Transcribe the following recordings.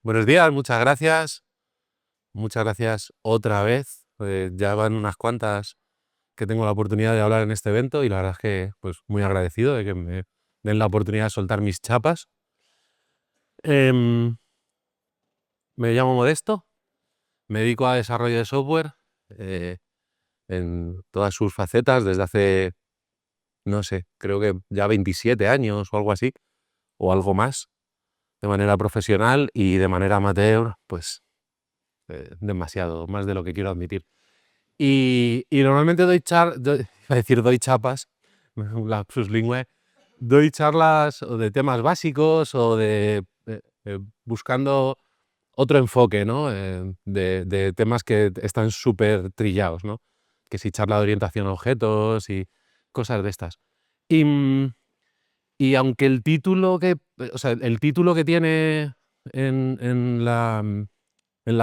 Buenos días, muchas gracias. Muchas gracias otra vez. Ya van unas cuantas que tengo la oportunidad de hablar en este evento y la verdad es que pues, muy agradecido de que me den la oportunidad de soltar mis chapas. Em, Me llamo Modesto, me dedico a desarrollo de software eh, en todas sus facetas desde hace, no sé, creo que ya 27 años o algo así, o algo más, de manera profesional y de manera amateur, pues demasiado, más de lo que quiero admitir. Y normalmente iba a decir doy chapas, un lapsus lingüe, doy charlas o de temas básicos o de buscando otro enfoque, ¿no? De temas que están súper trillados, ¿no? Que si charla de orientación a objetos y cosas de estas. Y, y aunque el título que tiene en la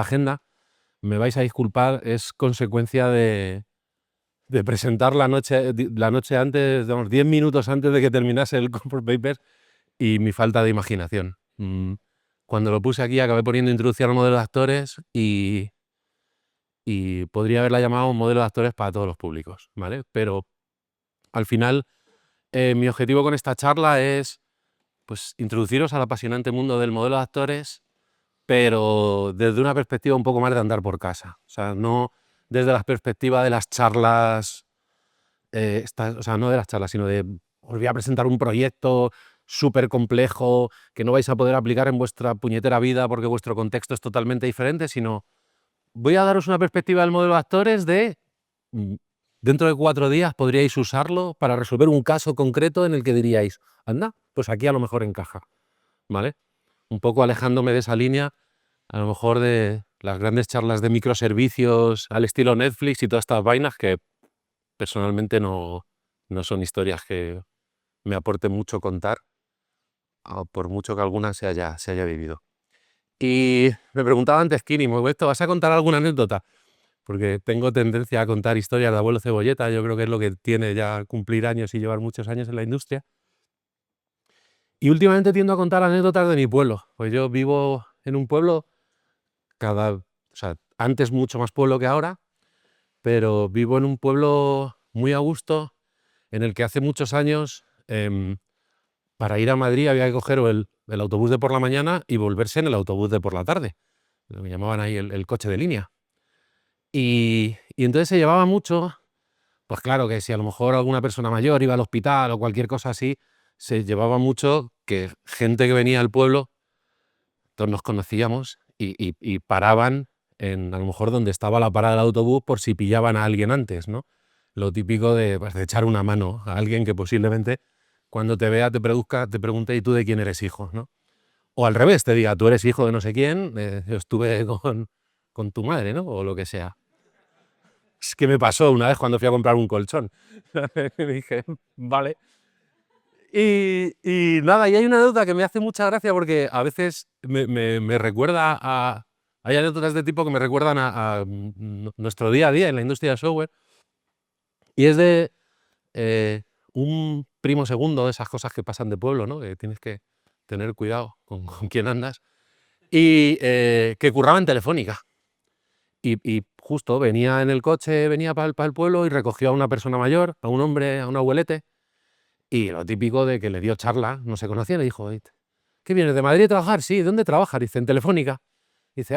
agenda, me vais a disculpar, es consecuencia de presentar la noche antes, digamos, 10 minutos antes de que terminase el Corporate Paper y mi falta de imaginación. Cuando lo puse aquí acabé poniendo introducción al modelo de actores y podría haberla llamado un modelo de actores para todos los públicos, ¿vale? Pero al final mi objetivo con esta charla es pues, introduciros al apasionante mundo del modelo de actores, pero desde una perspectiva un poco más de andar por casa. O sea, no desde la perspectiva de las charlas, no de las charlas, sino de os voy a presentar un proyecto súper complejo que no vais a poder aplicar en vuestra puñetera vida porque vuestro contexto es totalmente diferente, sino voy a daros una perspectiva del modelo de actores de dentro de 4 días podríais usarlo para resolver un caso concreto en el que diríais, anda, pues aquí a lo mejor encaja, ¿vale? Un poco alejándome de esa línea, a lo mejor de las grandes charlas de microservicios al estilo Netflix y todas estas vainas que personalmente no son historias que me aporten mucho contar, por mucho que alguna se haya vivido. Y me preguntaba antes, Kini, ¿esto vas a contar alguna anécdota? Porque tengo tendencia a contar historias de abuelo cebolleta, yo creo que es lo que tiene ya cumplir años y llevar muchos años en la industria. Y últimamente tiendo a contar anécdotas de mi pueblo, pues yo vivo en un pueblo antes mucho más pueblo que ahora, pero vivo en un pueblo muy a gusto, en el que hace muchos años, para ir a Madrid había que coger el autobús de por la mañana y volverse en el autobús de por la tarde, lo que llamaban ahí el coche de línea. Y entonces se llevaba mucho, pues claro que si a lo mejor alguna persona mayor iba al hospital o cualquier cosa así, se llevaba mucho que gente que venía al pueblo, todos nos conocíamos y paraban a lo mejor donde estaba la parada del autobús por si pillaban a alguien antes, ¿no? Lo típico pues, de echar una mano a alguien que posiblemente cuando te vea te pregunte ¿y tú de quién eres hijo?, ¿no? O al revés, te diga, tú eres hijo de no sé quién, yo estuve con tu madre, ¿no? O lo que sea. Es que me pasó una vez cuando fui a comprar un colchón. Y dije, vale. Y nada, y hay una anécdota que me hace mucha gracia porque a veces me recuerda a... Hay anécdotas de tipo que me recuerdan a nuestro día a día en la industria del software. Y es de un primo segundo, de esas cosas que pasan de pueblo, ¿no? Que tienes que tener cuidado con quién andas. Y que curraba en Telefónica. Y justo venía en el coche, venía para el pueblo y recogió a una persona mayor, a un hombre, a un abuelete. Y lo típico de que le dio charla, no se conocían, le dijo, ¿qué vienes de Madrid a trabajar? Sí, ¿dónde trabajas? Dice, en Telefónica. Dice,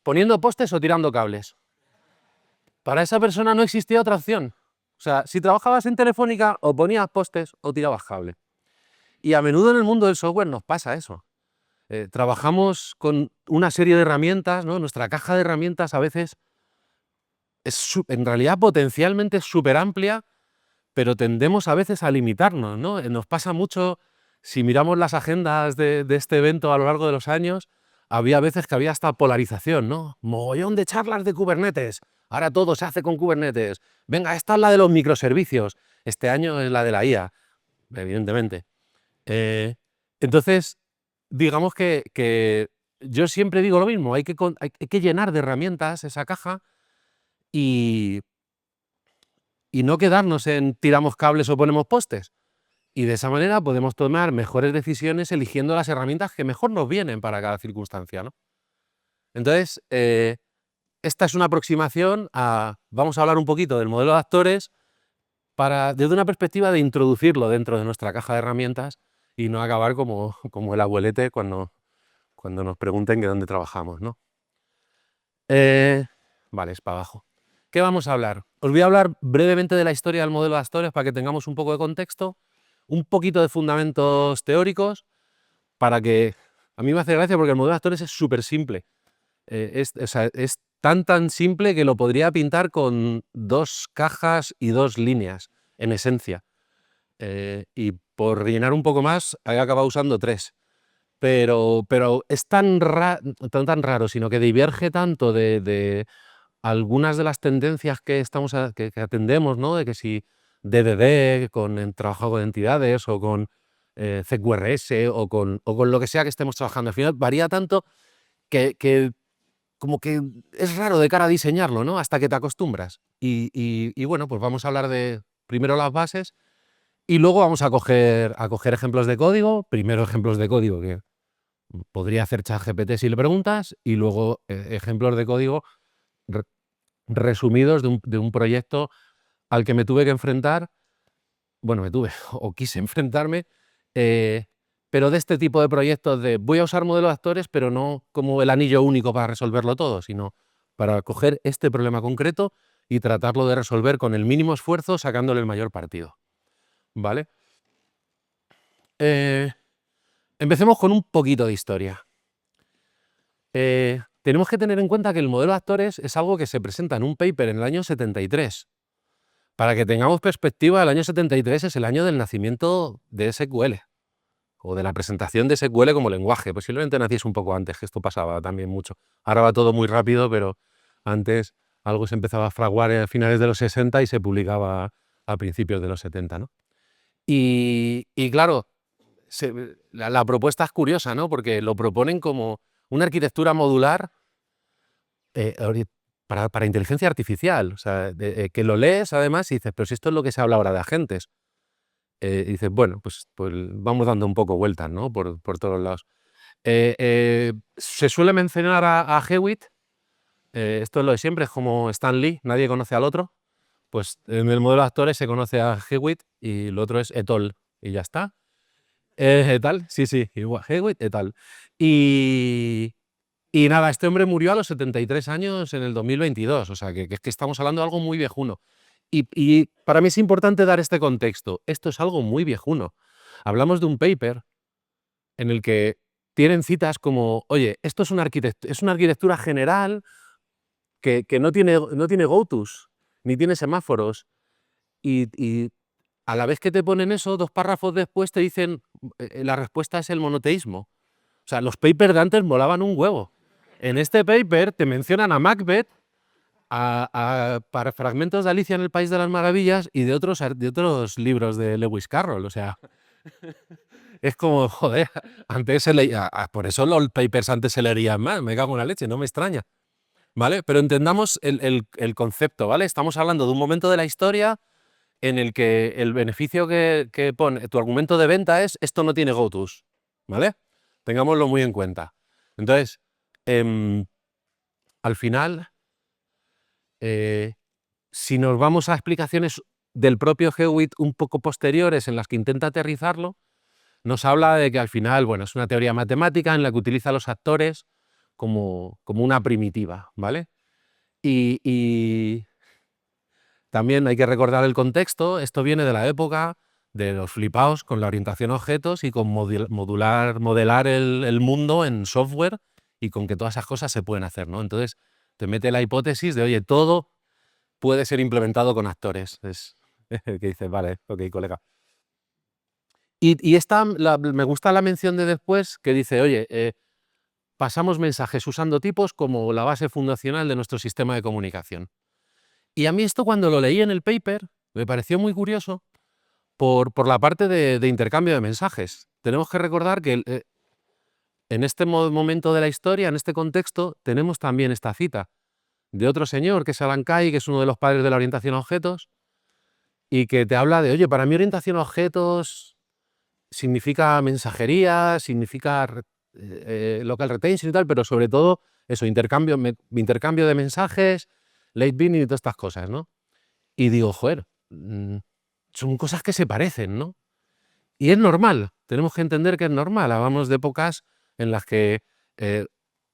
¿poniendo postes o tirando cables? Para esa persona no existía otra opción. O sea, si trabajabas en Telefónica, o ponías postes o tirabas cable. Y a menudo en el mundo del software nos pasa eso. Trabajamos con una serie de herramientas, ¿no? Nuestra caja de herramientas a veces es en realidad potencialmente súper amplia, pero tendemos a veces a limitarnos, ¿no? Nos pasa mucho, si miramos las agendas de este evento a lo largo de los años, había veces que había hasta polarización, ¿no? Mogollón de charlas de Kubernetes, ahora todo se hace con Kubernetes. Venga, esta es la de los microservicios, este año es la de la IA, evidentemente. Entonces, digamos que yo siempre digo lo mismo, hay que llenar de herramientas esa caja y no quedarnos en tiramos cables o ponemos postes, Y de esa manera podemos tomar mejores decisiones eligiendo las herramientas que mejor nos vienen para cada circunstancia, ¿no? Entonces, esta es una aproximación a... Vamos a hablar un poquito del modelo de actores desde una perspectiva de introducirlo dentro de nuestra caja de herramientas y no acabar como el abuelete cuando nos pregunten de dónde trabajamos, ¿no? Vale, es para abajo. ¿Qué vamos a hablar? Os voy a hablar brevemente de la historia del modelo de actores para que tengamos un poco de contexto, un poquito de fundamentos teóricos, para que... A mí me hace gracia porque el modelo de actores es súper simple. O sea, es tan simple que lo podría pintar con 2 cajas y 2 líneas, en esencia. Y por rellenar un poco más, he acabado usando 3. Pero es tan raro, sino que diverge tanto de algunas de las tendencias que atendemos, ¿no? De que si DDD, con el trabajo con entidades, o con CQRS, o con lo que sea que estemos trabajando. Al final varía tanto que como que es raro de cara a diseñarlo, ¿no? Hasta que te acostumbras. Y bueno, pues vamos a hablar de primero las bases y luego vamos a coger ejemplos de código. Primero ejemplos de código que podría hacer ChatGPT si le preguntas, y luego ejemplos de código resumidos de un proyecto al que me tuve que enfrentar. Bueno, o quise enfrentarme, pero de este tipo de proyectos de voy a usar modelos de actores, pero no como el anillo único para resolverlo todo, sino para coger este problema concreto y tratarlo de resolver con el mínimo esfuerzo, sacándole el mayor partido. ¿Vale? Empecemos con un poquito de historia. Tenemos que tener en cuenta que el modelo de actores es algo que se presenta en un paper en el año 73. Para que tengamos perspectiva, el año 73 es el año del nacimiento de SQL, o de la presentación de SQL como lenguaje. Posiblemente naciese un poco antes, que esto pasaba también mucho. Ahora va todo muy rápido, pero antes algo se empezaba a fraguar a finales de los 60 y se publicaba a principios de los 70, ¿no? Y claro, la propuesta es curiosa, ¿no? Porque lo proponen como una arquitectura modular para inteligencia artificial. O sea, que lo lees además y dices, pero si esto es lo que se habla ahora de agentes. Y dices, bueno, pues vamos dando un poco vueltas, ¿no? Por todos lados. Se suele mencionar a Hewitt. Esto es lo de siempre, es como Stan Lee, nadie conoce al otro. Pues en el modelo de actores se conoce a Hewitt y lo otro es et al. Y ya está. Et al, sí, igual, Hewitt, et al. Y nada, este hombre murió a los 73 años en el 2022, o sea, que estamos hablando de algo muy viejuno. Y para mí es importante dar este contexto. Esto es algo muy viejuno. Hablamos de un paper en el que tienen citas como, oye, esto es una arquitectura general que no tiene gotos, ni tiene semáforos. Y a la vez que te ponen eso, 2 párrafos después te dicen, la respuesta es el monoteísmo. O sea, los papers de antes molaban un huevo. En este paper te mencionan a Macbeth, para fragmentos de Alicia en el País de las Maravillas y de otros libros de Lewis Carroll. O sea, es como, joder, antes se leía, por eso los papers antes se leerían más, me cago en la leche, no me extraña. ¿Vale? Pero entendamos el concepto, ¿vale? Estamos hablando de un momento de la historia en el que el beneficio que pone tu argumento de venta es esto no tiene gotos, ¿vale? Tengámoslo muy en cuenta. Entonces, al final, si nos vamos a explicaciones del propio Hewitt un poco posteriores en las que intenta aterrizarlo, nos habla de que al final, bueno, es una teoría matemática en la que utiliza a los actores como una primitiva, ¿vale? Y también hay que recordar el contexto. Esto viene de la época de los flipaos con la orientación a objetos y con modelar el mundo en software, y con que todas esas cosas se pueden hacer, ¿no? Entonces te mete la hipótesis de, oye, todo puede ser implementado con actores. Es que dices, vale, ok, colega. Y esta, me gusta la mención de después que dice, oye, pasamos mensajes usando tipos como la base fundacional de nuestro sistema de comunicación. Y a mí esto, cuando lo leí en el paper, me pareció muy curioso por la parte de intercambio de mensajes. Tenemos que recordar que en este momento de la historia, en este contexto, tenemos también esta cita de otro señor, que es Alan Kay, que es uno de los padres de la orientación a objetos, y que te habla de, oye, para mí orientación a objetos significa mensajería, significa local retention y tal, pero sobre todo eso, intercambio de mensajes, late binning y todas estas cosas, ¿no? Y digo, joder, son cosas que se parecen, ¿no? Y es normal, tenemos que entender que es normal. Hablamos de épocas en las que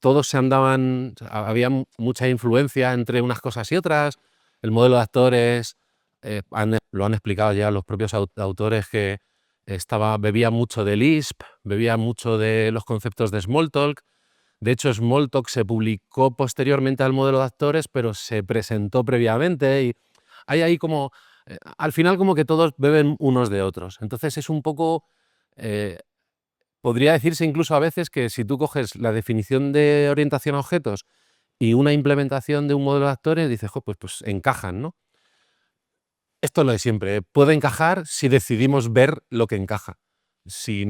todos se andaban, había mucha influencia entre unas cosas y otras. El modelo de actores, lo han explicado ya los propios autores, que bebía mucho de Lisp, bebía mucho de los conceptos de Smalltalk. De hecho, Smalltalk se publicó posteriormente al modelo de actores, pero se presentó previamente, y hay ahí como, al final como que todos beben unos de otros. Entonces es un poco, podría decirse incluso a veces que si tú coges la definición de orientación a objetos y una implementación de un modelo de actores, dices, pues encajan, ¿no? Esto es lo de siempre, puede encajar si decidimos ver lo que encaja. Si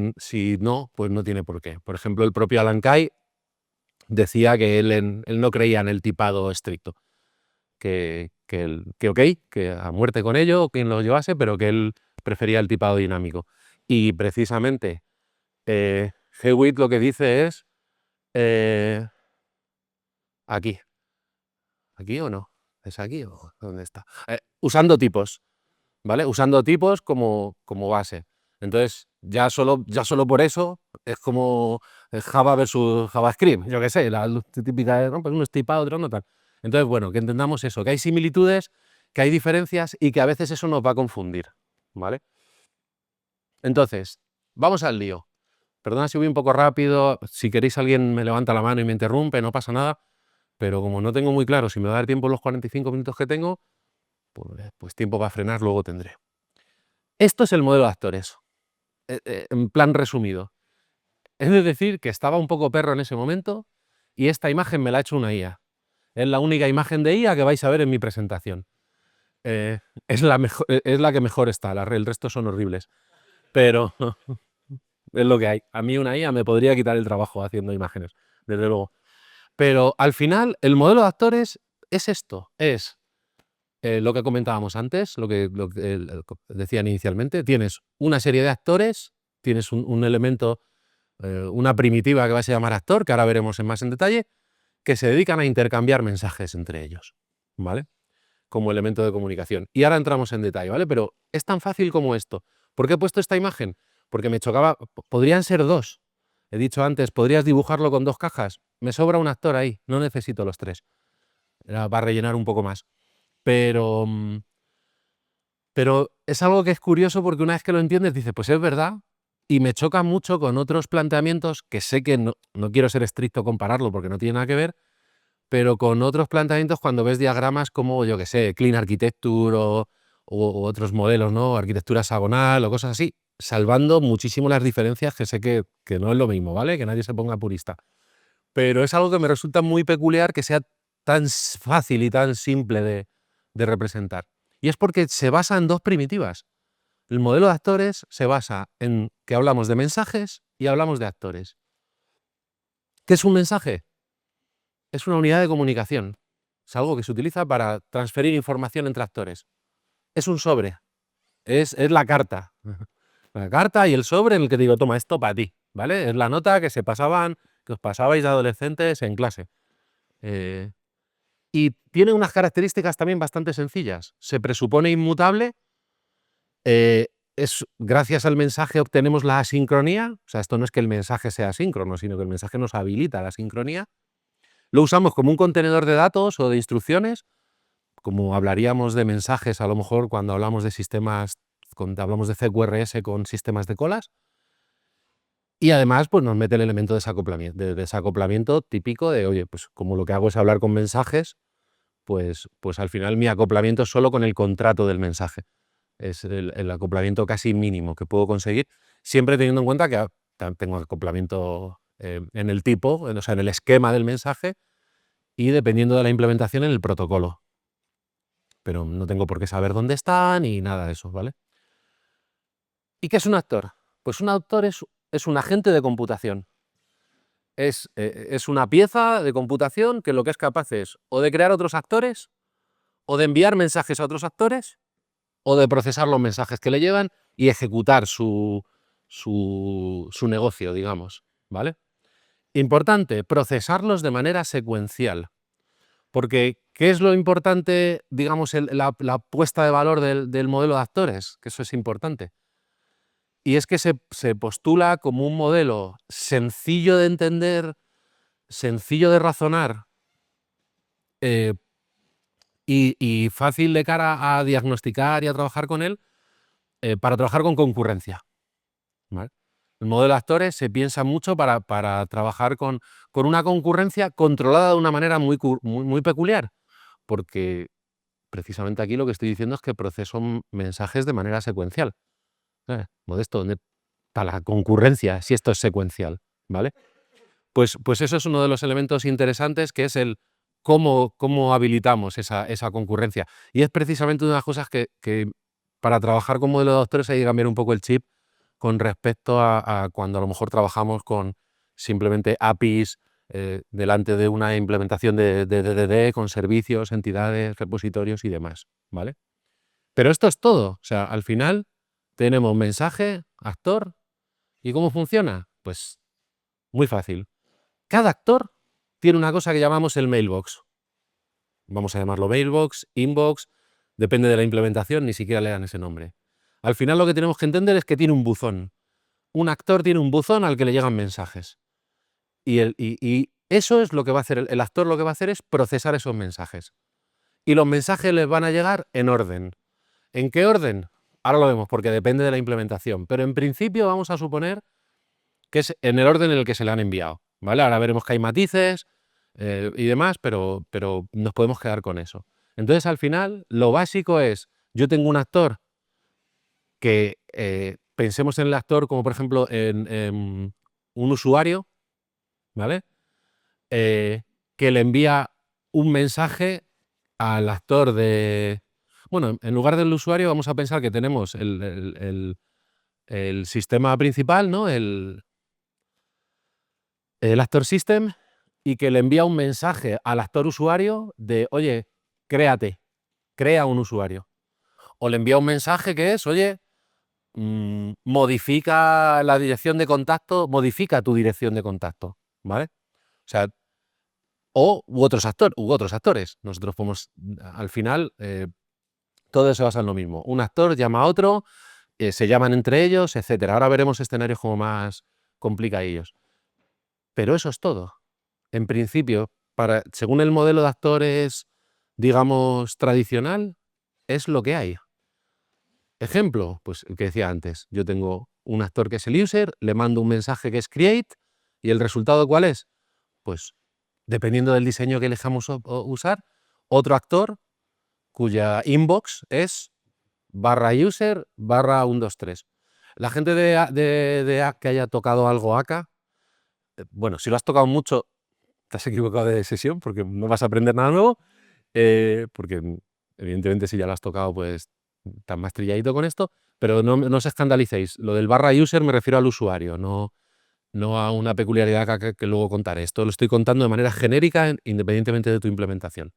no, pues no tiene por qué. Por ejemplo, el propio Alan Kay decía que él no creía en el tipado estricto, que ok, que a muerte con ello, quien lo llevase, pero que él prefería el tipado dinámico. Y precisamente Hewitt lo que dice es, aquí o no, ¿es aquí o dónde está? Usando tipos, ¿vale? Usando tipos como base. Entonces, ya solo por eso es como Java versus JavaScript, yo qué sé, la típica, ¿no? Pues uno es tipado, otro no tal. Entonces, bueno, que entendamos eso, que hay similitudes, que hay diferencias y que a veces eso nos va a confundir, ¿vale? Entonces, vamos al lío. Perdona si voy un poco rápido, si queréis alguien me levanta la mano y me interrumpe, no pasa nada, pero como no tengo muy claro si me va a dar tiempo en los 45 minutos que tengo, pues tiempo para frenar luego tendré. Esto es el modelo de actores, en plan resumido. Es decir, que estaba un poco perro en ese momento y esta imagen me la ha hecho una IA. Es la única imagen de IA que vais a ver en mi presentación. Es la que mejor está, el resto son horribles. Pero es lo que hay. A mí una IA me podría quitar el trabajo haciendo imágenes, desde luego. Pero al final, el modelo de actores es esto, es lo que comentábamos antes, lo que decían inicialmente. Tienes una serie de actores, tienes un elemento, una primitiva que vais a llamar actor, que ahora veremos más en detalle, que se dedican a intercambiar mensajes entre ellos, ¿vale? Como elemento de comunicación. Y ahora entramos en detalle, ¿vale? Pero es tan fácil como esto. ¿Por qué he puesto esta imagen? Porque me chocaba, podrían ser dos. He dicho antes, podrías dibujarlo con 2 cajas. Me sobra un actor ahí, no necesito los 3. Era para rellenar un poco más. Pero es algo que es curioso, porque una vez que lo entiendes dices, pues es verdad, y me choca mucho con otros planteamientos que sé que no quiero ser estricto compararlo porque no tiene nada que ver, pero con otros planteamientos cuando ves diagramas como, yo que sé, Clean Architecture o otros modelos, ¿no? Arquitectura hexagonal o cosas así, salvando muchísimo las diferencias, que sé que no es lo mismo, ¿vale? Que nadie se ponga purista. Pero es algo que me resulta muy peculiar que sea tan fácil y tan simple de representar. Y es porque se basa en 2 primitivas. El modelo de actores se basa en que hablamos de mensajes y hablamos de actores. ¿Qué es un mensaje? Es una unidad de comunicación. Es algo que se utiliza para transferir información entre actores. Es un sobre. Es la carta. La carta y el sobre en el que te digo, toma, esto para ti, ¿vale? Es la nota que os pasabais de adolescentes en clase. Y tiene unas características también bastante sencillas. Se presupone inmutable. Gracias al mensaje obtenemos la asincronía. O sea, esto no es que el mensaje sea asíncrono, sino que el mensaje nos habilita la sincronía. Lo usamos como un contenedor de datos o de instrucciones, como hablaríamos de mensajes a lo mejor cuando hablamos de sistemas, cuando hablamos de CQRS con sistemas de colas. Y además, pues nos mete el elemento de desacoplamiento típico de, oye, pues como lo que hago es hablar con mensajes, pues al final mi acoplamiento es solo con el contrato del mensaje. Es el acoplamiento casi mínimo que puedo conseguir, siempre teniendo en cuenta que tengo acoplamiento en el tipo, o sea, en el esquema del mensaje, y dependiendo de la implementación en el protocolo. Pero no tengo por qué saber dónde está ni nada de eso, ¿vale? ¿Y qué es un actor? Pues un actor es un agente de computación. Es una pieza de computación que lo que es capaz es o de crear otros actores, o de enviar mensajes a otros actores, o de procesar los mensajes que le llevan y ejecutar su su negocio, digamos, ¿vale? Importante, procesarlos de manera secuencial. Porque, ¿qué es lo importante, digamos, la puesta de valor del modelo de actores? Que eso es importante. Y es que se postula como un modelo sencillo de entender, sencillo de razonar, y fácil de cara a diagnosticar y a trabajar con él, para trabajar con concurrencia, ¿vale? El modelo de actores se piensa mucho para trabajar con una concurrencia controlada de una manera muy peculiar, porque precisamente aquí lo que estoy diciendo es que proceso mensajes de manera secuencial. Modesto, ¿dónde está la concurrencia si esto es secuencial? ¿Vale? Pues eso es uno de los elementos interesantes, que es el cómo habilitamos esa concurrencia. Y es precisamente una de las cosas que para trabajar con modelo de actores hay que cambiar un poco el chip con respecto a cuando a lo mejor trabajamos con simplemente APIs delante de una implementación de DDD con servicios, entidades, repositorios y demás, ¿vale? Pero esto es todo. O sea, al final tenemos mensaje, actor, ¿y cómo funciona? Pues muy fácil. Cada actor tiene una cosa que llamamos el mailbox. Vamos a llamarlo mailbox, inbox, depende de la implementación, ni siquiera le dan ese nombre. Al final lo que tenemos que entender es que tiene un buzón. Un actor tiene un buzón al que le llegan mensajes. Y eso es lo que va a hacer el actor, lo que va a hacer es procesar esos mensajes. Y los mensajes les van a llegar en orden. ¿En qué orden? Ahora lo vemos, porque depende de la implementación. Pero en principio vamos a suponer que es en el orden en el que se le han enviado, ¿vale? Ahora veremos que hay matices y demás, pero nos podemos quedar con eso. Entonces, al final, lo básico es, yo tengo un actor que pensemos en el actor como, por ejemplo, en un usuario, ¿vale? Que le envía un mensaje al actor de... Bueno, en lugar del usuario vamos a pensar que tenemos el sistema principal, ¿no? El actor system, y que le envía un mensaje al actor usuario de, oye, crea un usuario. O le envía un mensaje que es, oye, modifica la dirección de contacto, modifica tu dirección de contacto, ¿vale? O sea, u otros actores. Nosotros podemos, al final, todo se basa en lo mismo. Un actor llama a otro, se llaman entre ellos, etcétera. Ahora veremos escenarios como más complicadillos. Pero eso es todo. En principio, según el modelo de actores, digamos, tradicional, es lo que hay. Ejemplo, pues el que decía antes, yo tengo un actor que es el user, le mando un mensaje que es create, ¿y el resultado cuál es? Pues, dependiendo del diseño que elijamos usar, otro actor cuya inbox es /user /123. La gente de que haya tocado algo acá, bueno, si lo has tocado mucho, te has equivocado de sesión porque no vas a aprender nada nuevo, porque evidentemente si ya lo has tocado, pues estás más trilladito con esto, pero no os escandalicéis. Lo del /user me refiero al usuario, no a una peculiaridad que luego contaré. Esto lo estoy contando de manera genérica, independientemente de tu implementación.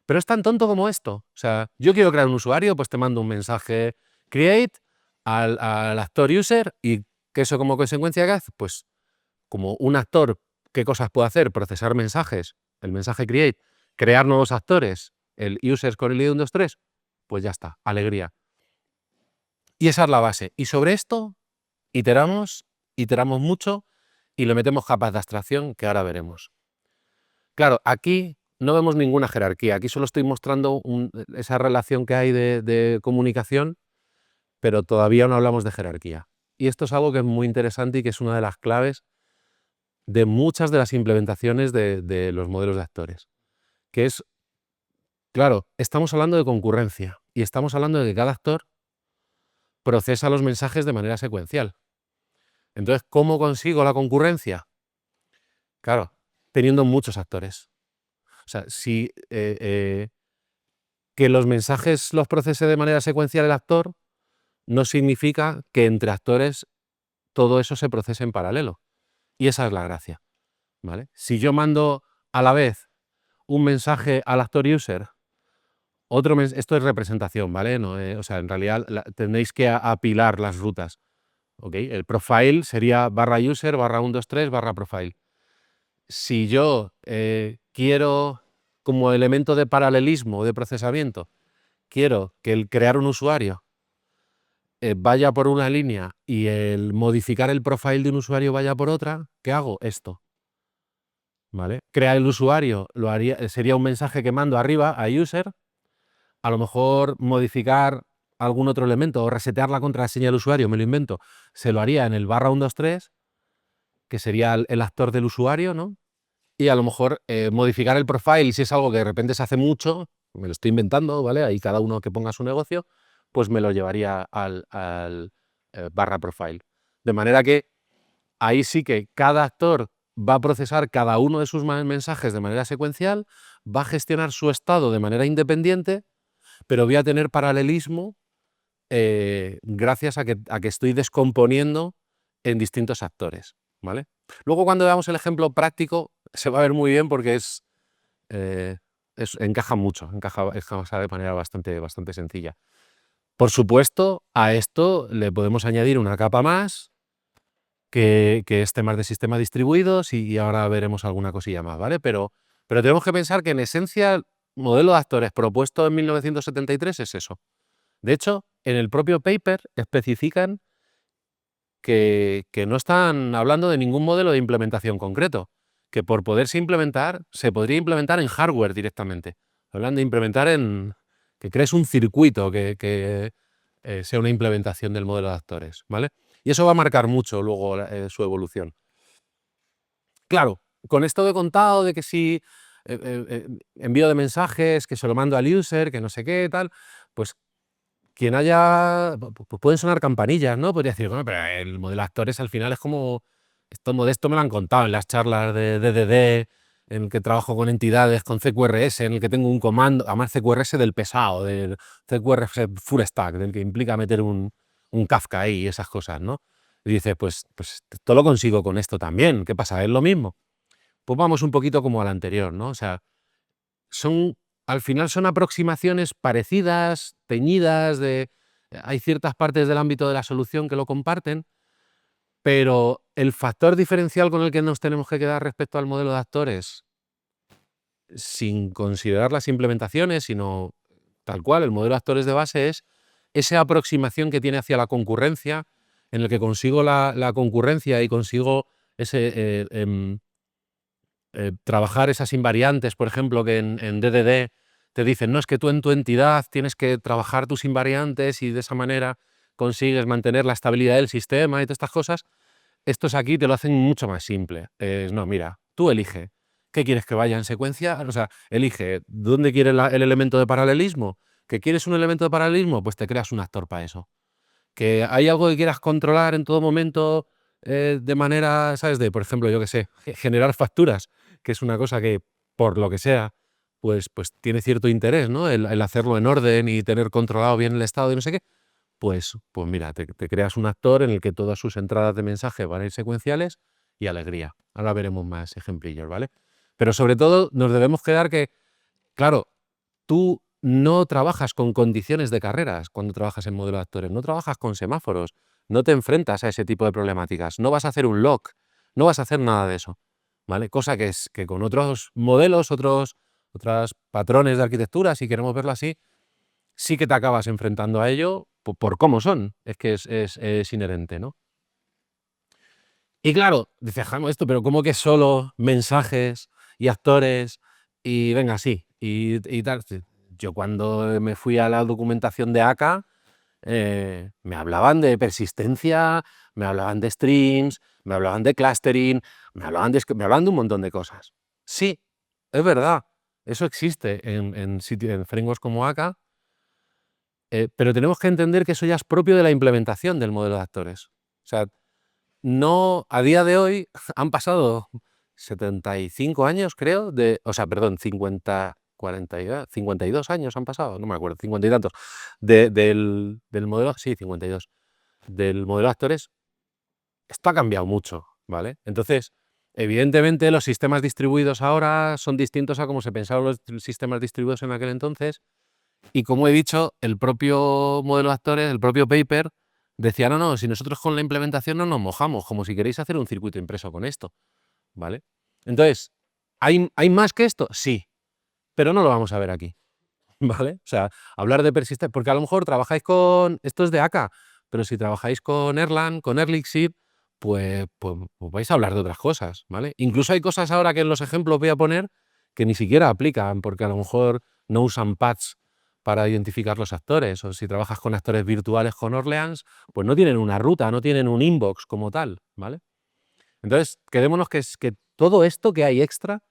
Pero es tan tonto como esto. O sea, yo quiero crear un usuario, pues te mando un mensaje create al actor user, y que eso como consecuencia que hace, pues como un actor, ¿qué cosas puede hacer? Procesar mensajes, el mensaje create, crear nuevos actores, el users con el ID 1, 2, 3, pues ya está, alegría. Y esa es la base. Y sobre esto iteramos mucho y le metemos capas de abstracción que ahora veremos. Claro, aquí no vemos ninguna jerarquía, aquí solo estoy mostrando esa relación que hay de comunicación, pero todavía no hablamos de jerarquía. Y esto es algo que es muy interesante y que es una de las claves de muchas de las implementaciones de los modelos de actores. Que es, claro, estamos hablando de concurrencia y estamos hablando de que cada actor procesa los mensajes de manera secuencial. Entonces, ¿cómo consigo la concurrencia? Claro, teniendo muchos actores. O sea, si que los mensajes los procese de manera secuencial el actor no significa que entre actores todo eso se procese en paralelo. Y esa es la gracia, ¿vale? Si yo mando a la vez un mensaje al actor user, esto es representación, ¿vale? No, o sea, en realidad tendréis que apilar las rutas. ¿ok? El profile sería /user /123 /profile. Si yo quiero, como elemento de paralelismo de procesamiento, quiero que el crear un usuario vaya por una línea y el modificar el profile de un usuario vaya por otra, ¿qué hago? Esto, ¿vale? Crear el usuario sería un mensaje que mando arriba a user, a lo mejor modificar algún otro elemento o resetear la contraseña del usuario, me lo invento, se lo haría en el /123, que sería el actor del usuario, ¿no? Y a lo mejor modificar el profile, si es algo que de repente se hace mucho, me lo estoy inventando, ¿vale? Ahí cada uno que ponga su negocio, pues me lo llevaría al /profile. De manera que ahí sí que cada actor va a procesar cada uno de sus mensajes de manera secuencial, va a gestionar su estado de manera independiente, pero voy a tener paralelismo gracias a que estoy descomponiendo en distintos actores, ¿vale? Luego, cuando veamos el ejemplo práctico, se va a ver muy bien porque encaja mucho, encaja de manera bastante sencilla. Por supuesto, a esto le podemos añadir una capa más, que es temas de sistemas distribuidos, y ahora veremos alguna cosilla más, ¿vale? Pero tenemos que pensar que, en esencia, el modelo de actores propuesto en 1973 es eso. De hecho, en el propio paper especifican que no están hablando de ningún modelo de implementación concreto, que por poderse implementar, se podría implementar en hardware directamente. Hablan de implementar que crees un circuito que sea una implementación del modelo de actores, ¿vale? Y eso va a marcar mucho luego su evolución. Claro, con esto que he contado de que si envío de mensajes, que se lo mando al user, que no sé qué, tal, pues quien haya, pues pueden sonar campanillas, ¿no? Podría decir, bueno, pero el modelo de actores al final es como, esto me lo han contado en las charlas de DDD, en el que trabajo con entidades, con CQRS, en el que tengo un comando, además CQRS del pesado, del CQRS full stack, del que implica meter un Kafka ahí y esas cosas, ¿no? Y dices, pues esto lo consigo con esto también, ¿qué pasa? ¿Es lo mismo? Pues vamos un poquito como al anterior, ¿no? O sea, al final son aproximaciones parecidas, teñidas, hay ciertas partes del ámbito de la solución que lo comparten, pero el factor diferencial con el que nos tenemos que quedar respecto al modelo de actores, sin considerar las implementaciones, sino tal cual, el modelo de actores de base, es esa aproximación que tiene hacia la concurrencia, en el que consigo la concurrencia y consigo trabajar esas invariantes, por ejemplo, que en DDD te dicen, no, es que tú en tu entidad tienes que trabajar tus invariantes y de esa manera consigues mantener la estabilidad del sistema y todas estas cosas. Estos aquí te lo hacen mucho más simple. No, mira, tú elige qué quieres que vaya en secuencia, o sea, elige dónde quieres el elemento de paralelismo. ¿Que quieres un elemento de paralelismo? Pues te creas un actor para eso. ¿Que hay algo que quieras controlar en todo momento de manera, ¿sabes? Por ejemplo, yo qué sé, generar facturas, que es una cosa que, por lo que sea, pues tiene cierto interés, ¿no? El hacerlo en orden y tener controlado bien el estado y no sé qué. Pues mira, te creas un actor en el que todas sus entradas de mensaje van a ir secuenciales y alegría. Ahora veremos más ejemplillos, ¿vale? Pero sobre todo nos debemos quedar que, claro, tú no trabajas con condiciones de carreras cuando trabajas en modelo de actores, no trabajas con semáforos, no te enfrentas a ese tipo de problemáticas, no vas a hacer un lock, no vas a hacer nada de eso, ¿vale? Cosa que con otros modelos, otros patrones de arquitectura, si queremos verlo así, sí que te acabas enfrentando a ello por cómo son, es que es inherente, ¿no? Y claro, dices, "Jamo, esto, pero ¿cómo que solo mensajes y actores y venga, sí, y tal?". Yo, cuando me fui a la documentación de ACA, me hablaban de persistencia, me hablaban de streams, me hablaban de clustering, me hablaban de un montón de cosas. Sí, es verdad, eso existe en frameworks como ACA, pero tenemos que entender que eso ya es propio de la implementación del modelo de actores. O sea, no, a día de hoy han pasado 75 años, creo, o sea, perdón, 52 años han pasado, no me acuerdo, 50 y tantos, del modelo, sí, 52, del modelo de actores. Esto ha cambiado mucho, ¿vale? Entonces, evidentemente, los sistemas distribuidos ahora son distintos a cómo se pensaban los sistemas distribuidos en aquel entonces, y como he dicho, el propio modelo de actores, el propio paper, decía, no, no, si nosotros con la implementación no nos mojamos, como si queréis hacer un circuito impreso con esto, ¿vale? Entonces, ¿hay más que esto? Sí, pero no lo vamos a ver aquí, ¿vale? O sea, hablar de persistencia, porque a lo mejor trabajáis con, esto es de AK, pero si trabajáis con Erlang, con Elixir, pues vais a hablar de otras cosas, ¿vale? Incluso hay cosas ahora que en los ejemplos voy a poner que ni siquiera aplican, porque a lo mejor no usan paths para identificar los actores, o si trabajas con actores virtuales con Orleans, pues no tienen una ruta, no tienen un inbox como tal, ¿vale? Entonces, quedémonos que todo esto que hay extra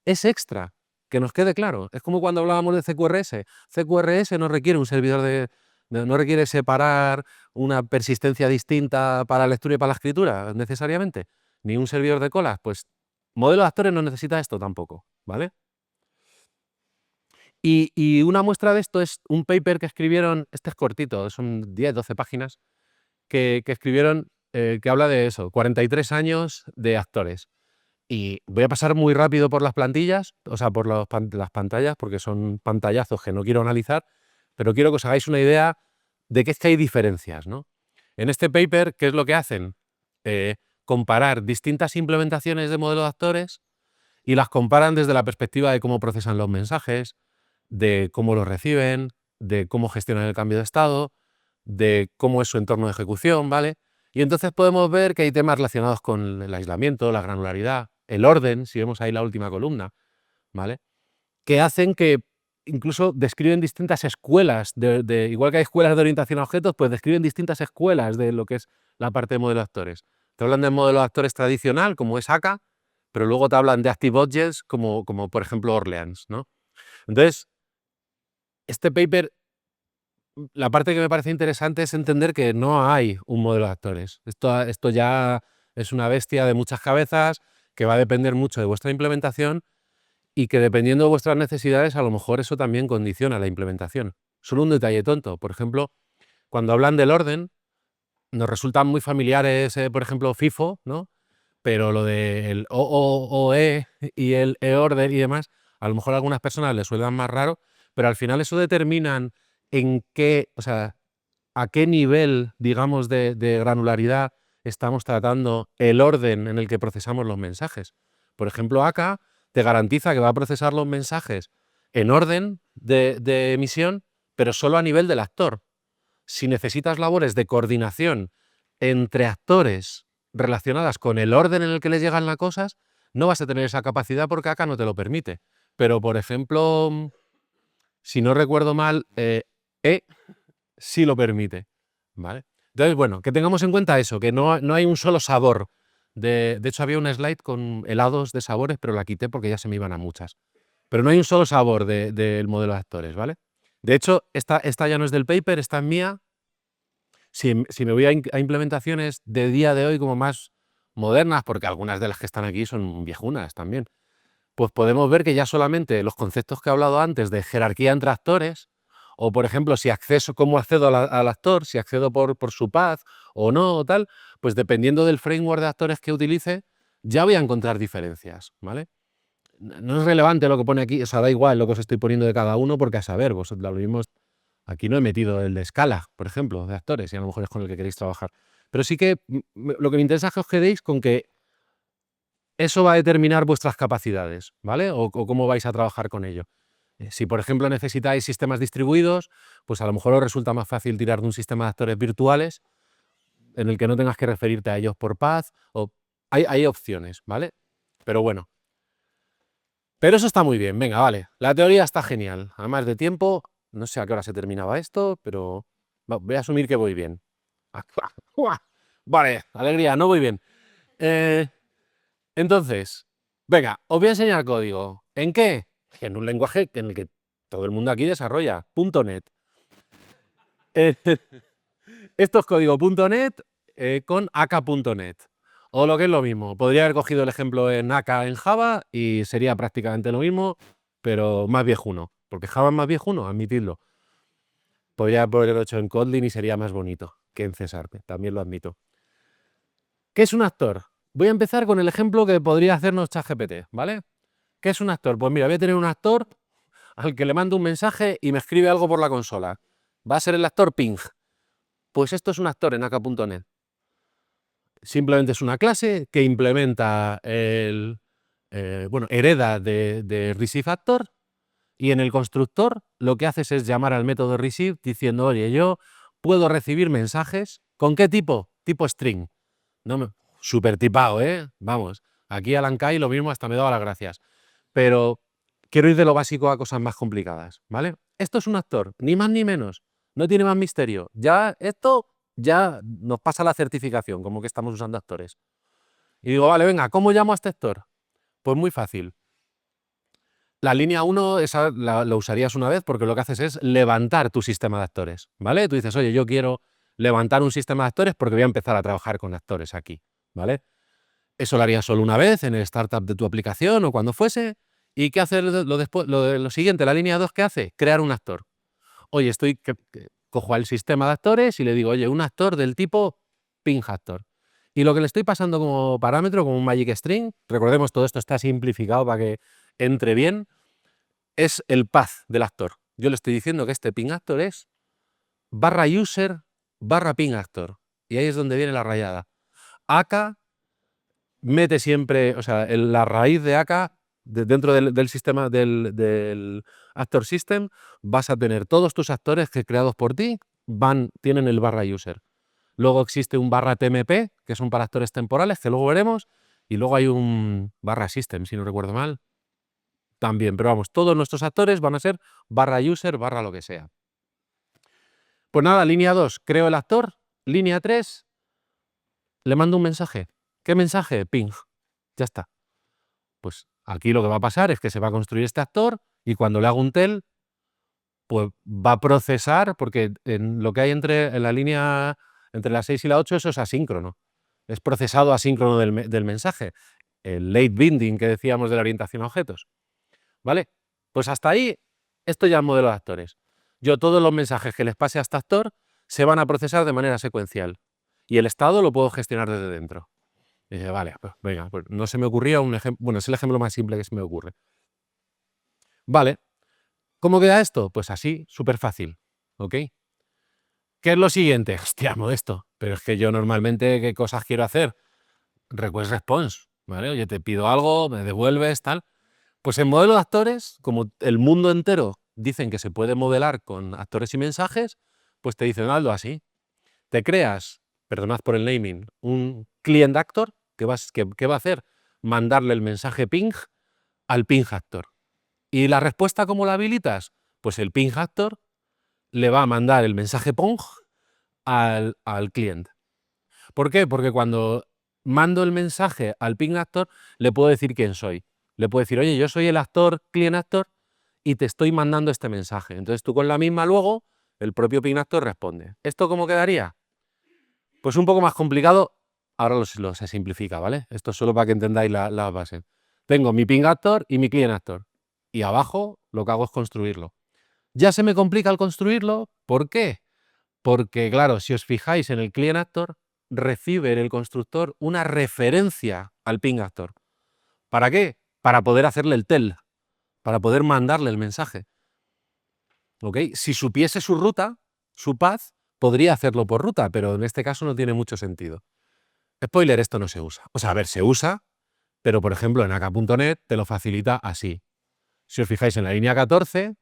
es extra, que nos quede claro. Es como cuando hablábamos de CQRS. CQRS no requiere un servidor no requiere separar una persistencia distinta para la lectura y para la escritura, necesariamente. Ni un servidor de colas. Pues modelo de actores no necesita esto tampoco, ¿vale? Y una muestra de esto es un paper que escribieron, este es cortito, son 10, 12 páginas, que escribieron, que habla de eso, 43 años de actores. Y voy a pasar muy rápido por las plantillas, o sea, por las pantallas, porque son pantallazos que no quiero analizar, pero quiero que os hagáis una idea de que es que hay diferencias, ¿no? En este paper, ¿qué es lo que hacen? Comparar distintas implementaciones de modelo de actores y las comparan desde la perspectiva de cómo procesan los mensajes, de cómo los reciben, de cómo gestionan el cambio de estado, de cómo es su entorno de ejecución, ¿vale? Y entonces podemos ver que hay temas relacionados con el aislamiento, la granularidad, el orden, si vemos ahí la última columna, ¿vale? Que hacen que incluso describen distintas escuelas, igual que hay escuelas de orientación a objetos, pues describen distintas escuelas de lo que es la parte de modelo de actores. Te hablan del modelo de actores tradicional, como es AK, pero luego te hablan de Active Objects, como por ejemplo Orleans, ¿no? Entonces, este paper, la parte que me parece interesante es entender que no hay un modelo de actores. Esto ya es una bestia de muchas cabezas, que va a depender mucho de vuestra implementación y que dependiendo de vuestras necesidades, a lo mejor eso también condiciona la implementación. Solo un detalle tonto. Por ejemplo, cuando hablan del orden, nos resultan muy familiares, por ejemplo, FIFO, ¿no? Pero lo del OOE y el E-order y demás, a lo mejor a algunas personas les suenan más raro, pero al final eso determinan en qué, o sea, a qué nivel, digamos, de granularidad estamos tratando el orden en el que procesamos los mensajes. Por ejemplo, AK te garantiza que va a procesar los mensajes en orden de emisión, pero solo a nivel del actor. Si necesitas labores de coordinación entre actores relacionadas con el orden en el que les llegan las cosas, no vas a tener esa capacidad porque AK no te lo permite. Pero, por ejemplo, si no recuerdo mal, sí lo permite, ¿vale? Entonces, bueno, que tengamos en cuenta eso, que no hay un solo sabor. De hecho, había una slide con helados de sabores, pero la quité porque ya se me iban a muchas. Pero no hay un solo sabor del modelo de actores, ¿vale? De hecho, esta ya no es del paper, esta es mía. Si me voy a implementaciones de día de hoy como más modernas, porque algunas de las que están aquí son viejunas también, pues podemos ver que ya solamente los conceptos que he hablado antes de jerarquía entre actores, o por ejemplo, si cómo accedo al actor, si accedo por su path o no, o tal, pues dependiendo del framework de actores que utilice, ya voy a encontrar diferencias, ¿vale? No es relevante lo que pone aquí, o sea, da igual lo que os estoy poniendo de cada uno, porque a saber, vosotros lo mismo, aquí no he metido el de Scala, por ejemplo, de actores, y a lo mejor es con el que queréis trabajar. Pero sí que lo que me interesa es que os quedéis con que eso va a determinar vuestras capacidades, ¿vale? O cómo vais a trabajar con ello. Si, por ejemplo, necesitáis sistemas distribuidos, pues a lo mejor os resulta más fácil tirar de un sistema de actores virtuales en el que no tengas que referirte a ellos por path, o hay opciones, ¿vale? Pero bueno. Pero eso está muy bien, venga, vale. La teoría está genial. Además de tiempo, no sé a qué hora se terminaba esto, pero voy a asumir que voy bien. Vale, alegría, no voy bien. Entonces, venga, os voy a enseñar código. ¿En qué? En un lenguaje en el que todo el mundo aquí desarrolla, .NET. Esto es código .NET con AK.NET. O lo que es lo mismo, podría haber cogido el ejemplo en AK en Java y sería prácticamente lo mismo, pero más viejuno. Porque Java es más viejuno, admitidlo. Podría haberlo hecho en Kotlin y sería más bonito que en César, también lo admito. ¿Qué es un actor? Voy a empezar con el ejemplo que podría hacernos ChatGPT, ¿vale? ¿Qué es un actor? Pues mira, voy a tener un actor al que le mando un mensaje y me escribe algo por la consola. Va a ser el actor ping. Pues esto es un actor en aka.net. Simplemente es una clase que implementa hereda de receiveActor, y en el constructor lo que haces es llamar al método receive diciendo, oye, yo puedo recibir mensajes. ¿Con qué tipo? Tipo string. Súper tipado, ¿eh? Vamos, aquí Alan Kay lo mismo, hasta me daba las gracias. Pero quiero ir de lo básico a cosas más complicadas, ¿vale? Esto es un actor, ni más ni menos. No tiene más misterio. Esto ya nos pasa la certificación, como que estamos usando actores. Y digo, vale, venga, ¿cómo llamo a este actor? Pues muy fácil. La línea 1 esa la usarías una vez porque lo que haces es levantar tu sistema de actores, ¿vale? Tú dices, oye, yo quiero levantar un sistema de actores porque voy a empezar a trabajar con actores aquí, ¿vale? Eso lo harías solo una vez en el startup de tu aplicación o cuando fuese. ¿Y qué hace lo siguiente? La línea 2, ¿qué hace? Crear un actor. Oye, cojo al sistema de actores y le digo, oye, un actor del tipo ping actor. Y lo que le estoy pasando como parámetro, como un magic string, recordemos, todo esto está simplificado para que entre bien, es el path del actor. Yo le estoy diciendo que este ping actor es /user /ping actor. Y ahí es donde viene la rayada. Aka mete siempre, o sea, la raíz de Aka, dentro del sistema del Actor System, vas a tener todos tus actores que creados por ti, tienen el /user. Luego existe un /tmp, que son para actores temporales, que luego veremos, y luego hay un /system, si no recuerdo mal, también. Pero vamos, todos nuestros actores van a ser /user lo que sea. Pues nada, línea 2, creo el actor. Línea 3, le mando un mensaje. ¿Qué mensaje? Ping. Ya está. Pues aquí lo que va a pasar es que se va a construir este actor y cuando le hago un tell, pues va a procesar, porque en lo que hay en la línea entre la 6 y la 8, eso es asíncrono. Es procesado asíncrono del mensaje. El late binding que decíamos de la orientación a objetos. ¿Vale? Pues hasta ahí, esto ya es modelo de actores. Yo todos los mensajes que les pase a este actor se van a procesar de manera secuencial. Y el estado lo puedo gestionar desde dentro. Y dice, vale, pues venga, pues no se me ocurría un ejemplo. Bueno, es el ejemplo más simple que se me ocurre. Vale. ¿Cómo queda esto? Pues así, súper fácil. ¿Ok? ¿Qué es lo siguiente? Hostia, Modesto. Pero es que yo normalmente, ¿qué cosas quiero hacer? Request response. ¿Vale? Oye, te pido algo, me devuelves, tal. Pues en modelo de actores, como el mundo entero dicen que se puede modelar con actores y mensajes, pues te dicen algo así. Te creas, perdonad por el naming, un client actor que va a hacer mandarle el mensaje ping al ping actor. ¿Y la respuesta cómo la habilitas? Pues el ping actor le va a mandar el mensaje pong al cliente. ¿Por qué? Porque cuando mando el mensaje al ping actor, le puedo decir quién soy. Le puedo decir, oye, yo soy el actor, client actor, y te estoy mandando este mensaje. Entonces tú con la misma luego, el propio ping actor responde. ¿Esto cómo quedaría? Pues un poco más complicado, ahora se simplifica, ¿vale? Esto es solo para que entendáis la base. Tengo mi ping actor y mi client actor. Y abajo lo que hago es construirlo. Ya se me complica el construirlo, ¿por qué? Porque, claro, si os fijáis en el client actor, recibe en el constructor una referencia al ping actor. ¿Para qué? Para poder hacerle el tell, para poder mandarle el mensaje. ¿Ok? Si supiese su ruta, su path, podría hacerlo por ruta, pero en este caso no tiene mucho sentido. Spoiler, esto no se usa. O sea, a ver, se usa, pero por ejemplo en aka.net te lo facilita así. Si os fijáis en la línea 14,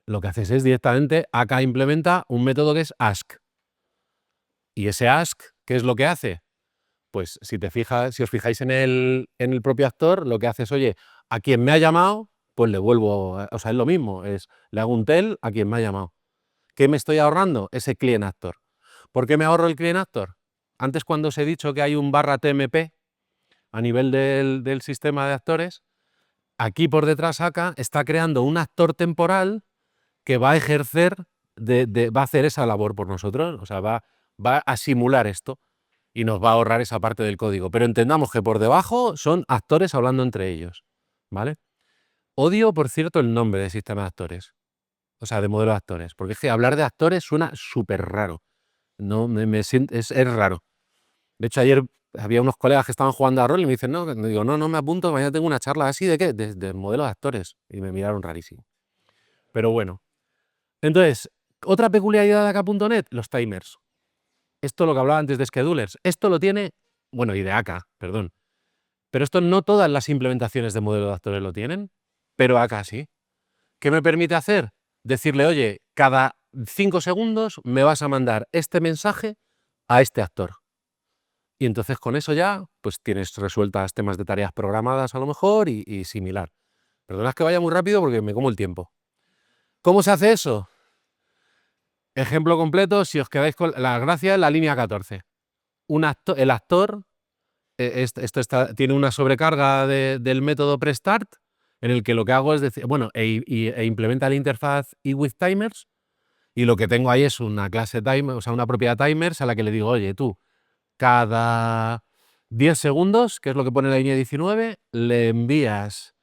lo que haces es directamente, Aka implementa un método que es ask. Y ese ask, ¿qué es lo que hace? Pues si os fijáis en el propio actor, lo que hace es, oye, a quien me ha llamado, pues le vuelvo, o sea, es lo mismo, le hago un tell a quien me ha llamado. ¿Qué me estoy ahorrando? Ese client actor. ¿Por qué me ahorro el client actor? Antes, cuando os he dicho que hay un /tmp a nivel del sistema de actores, aquí por detrás acá está creando un actor temporal que va a ejercer, va a hacer esa labor por nosotros, o sea, va a simular esto y nos va a ahorrar esa parte del código. Pero entendamos que por debajo son actores hablando entre ellos, ¿vale? Odio, por cierto, el nombre de sistema de actores, o sea, de modelo de actores, porque es que hablar de actores suena súper raro. No, es raro. De hecho, ayer había unos colegas que estaban jugando a rol y me dicen, no, digo, no me apunto, mañana tengo una charla así, ¿de qué? De modelo de actores. Y me miraron rarísimo. Pero bueno. Entonces, Otra peculiaridad de AK.net, los timers. Esto lo que hablaba antes de schedulers. Esto lo tiene, bueno, y de AK, perdón. Pero esto no todas las implementaciones de modelo de actores lo tienen, pero AK sí. ¿Qué me permite hacer? Decirle, oye, cada 5 segundos me vas a mandar este mensaje a este actor. Y entonces con eso ya, pues tienes resueltas temas de tareas programadas a lo mejor y similar. Perdonad que vaya muy rápido porque me como el tiempo. ¿Cómo se hace eso? Ejemplo completo, si os quedáis con la gracia en la línea 14. El actor, tiene una sobrecarga del método preStart, en el que lo que hago es decir, bueno, implementa la interfaz iWithTimers, y lo que tengo ahí es una clase timer, o sea, una propiedad timers a la que le digo, oye, tú, cada 10 segundos, que es lo que pone la línea 19, le envías